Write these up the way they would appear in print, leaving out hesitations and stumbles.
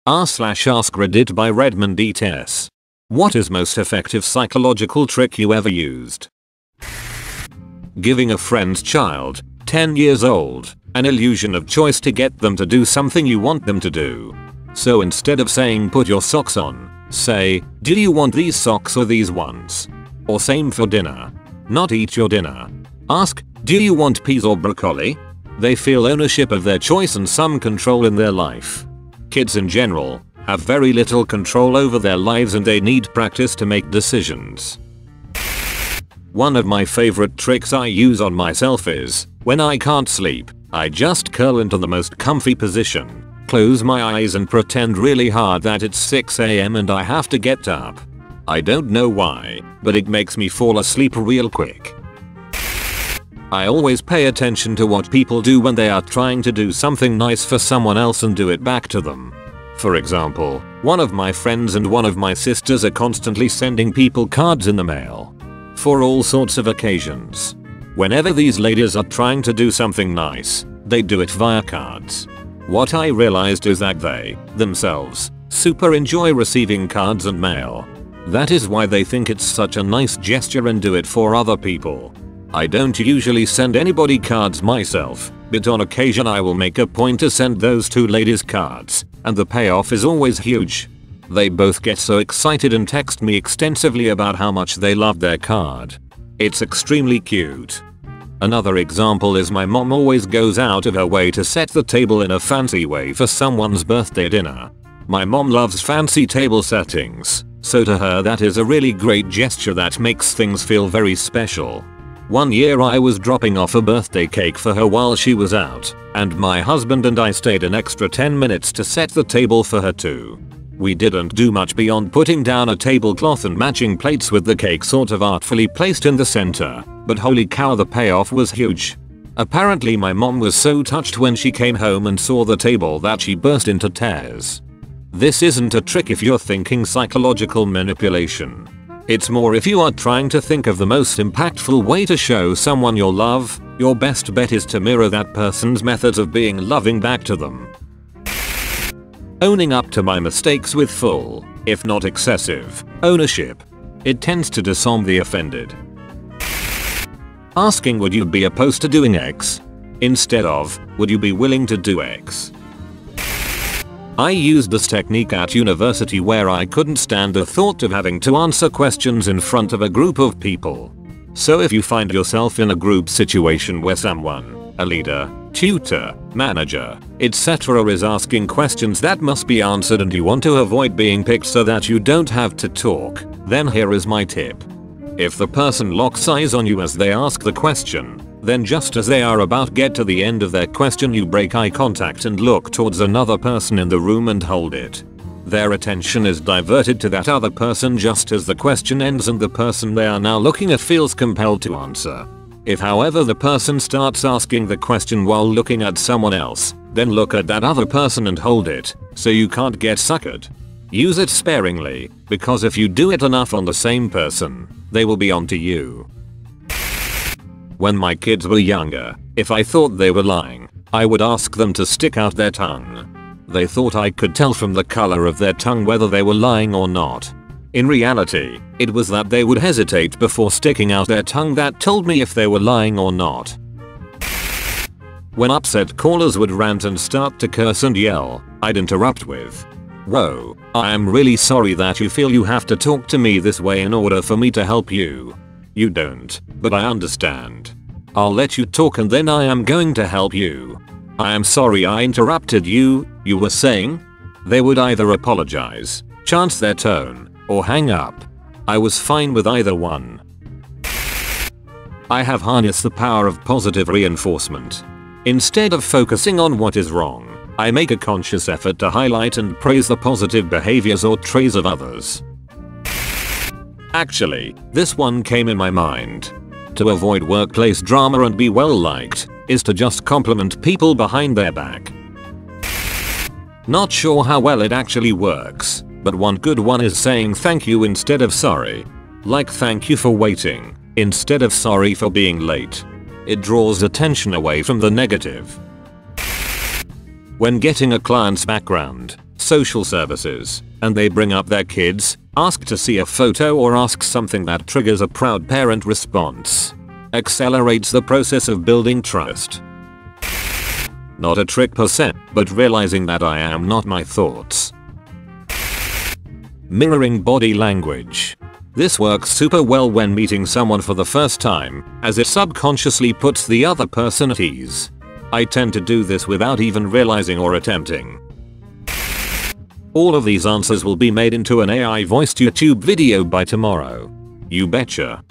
r/AskReddit by Redmond ETS. What is most effective psychological trick you ever used? Giving a friend's child, 10 years old, an illusion of choice to get them to do something you want them to do. So instead of saying put your socks on, say, do you want these socks or these ones? Or same for dinner. Not eat your dinner. Ask, do you want peas or broccoli? They feel ownership of their choice and some control in their life. Kids in general have very little control over their lives and they need practice to make decisions. One of my favorite tricks I use on myself is, when I can't sleep, I just curl into the most comfy position, close my eyes and pretend really hard that it's 6 AM and I have to get up. I don't know why, but it makes me fall asleep real quick. I always pay attention to what people do when they are trying to do something nice for someone else and do it back to them. For example, one of my friends and one of my sisters are constantly sending people cards in the mail. For all sorts of occasions. Whenever these ladies are trying to do something nice, they do it via cards. What I realized is that they, themselves, super enjoy receiving cards and mail. That is why they think it's such a nice gesture and do it for other people. I don't usually send anybody cards myself, but on occasion I will make a point to send those two ladies cards, and the payoff is always huge. They both get so excited and text me extensively about how much they loved their card. It's extremely cute. Another example is my mom always goes out of her way to set the table in a fancy way for someone's birthday dinner. My mom loves fancy table settings, so to her that is a really great gesture that makes things feel very special. One year I was dropping off a birthday cake for her while she was out, and my husband and I stayed an extra 10 minutes to set the table for her too. We didn't do much beyond putting down a tablecloth and matching plates with the cake sort of artfully placed in the center, but holy cow, the payoff was huge. Apparently my mom was so touched when she came home and saw the table that she burst into tears. This isn't a trick if you're thinking psychological manipulation. It's more if you are trying to think of the most impactful way to show someone your love. Your best bet is to mirror that person's methods of being loving back to them. Owning up to my mistakes with full, if not excessive, ownership. It tends to disarm the offended. Asking would you be opposed to doing X? Instead of, would you be willing to do X? I used this technique at university where I couldn't stand the thought of having to answer questions in front of a group of people. So if you find yourself in a group situation where someone, a leader, tutor, manager, etc. is asking questions that must be answered and you want to avoid being picked so that you don't have to talk, then here is my tip. If the person locks eyes on you as they ask the question, then just as they are about to get to the end of their question you break eye contact and look towards another person in the room and hold it. Their attention is diverted to that other person just as the question ends and the person they are now looking at feels compelled to answer. If however the person starts asking the question while looking at someone else, then look at that other person and hold it, so you can't get suckered. Use it sparingly, because if you do it enough on the same person, they will be onto you. When my kids were younger, if I thought they were lying, I would ask them to stick out their tongue. They thought I could tell from the color of their tongue whether they were lying or not. In reality, it was that they would hesitate before sticking out their tongue that told me if they were lying or not. When upset callers would rant and start to curse and yell, I'd interrupt with, "Whoa, I am really sorry that you feel you have to talk to me this way in order for me to help you. You don't, but I understand. I'll let you talk and then I am going to help you. I am sorry I interrupted you, you were saying?" They would either apologize, chance their tone, or hang up. I was fine with either one. I have harnessed the power of positive reinforcement. Instead of focusing on what is wrong, I make a conscious effort to highlight and praise the positive behaviors or traits of others. Actually, this one came in my mind. To avoid workplace drama and be well liked, is to just compliment people behind their back. Not sure how well it actually works, but one good one is saying thank you instead of sorry. Like thank you for waiting, instead of sorry for being late. It draws attention away from the negative. When getting a client's background, social services, and they bring up their kids, ask to see a photo or ask something that triggers a proud parent response. Accelerates the process of building trust. Not a trick per se, but realizing that I am not my thoughts. Mirroring body language. This works super well when meeting someone for the first time, as it subconsciously puts the other person at ease. I tend to do this without even realizing or attempting. All of these answers will be made into an AI voiced YouTube video by tomorrow. You betcha.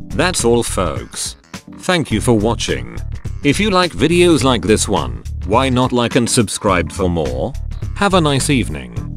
That's all folks. Thank you for watching. If you like videos like this one, why not like and subscribe for more? Have a nice evening.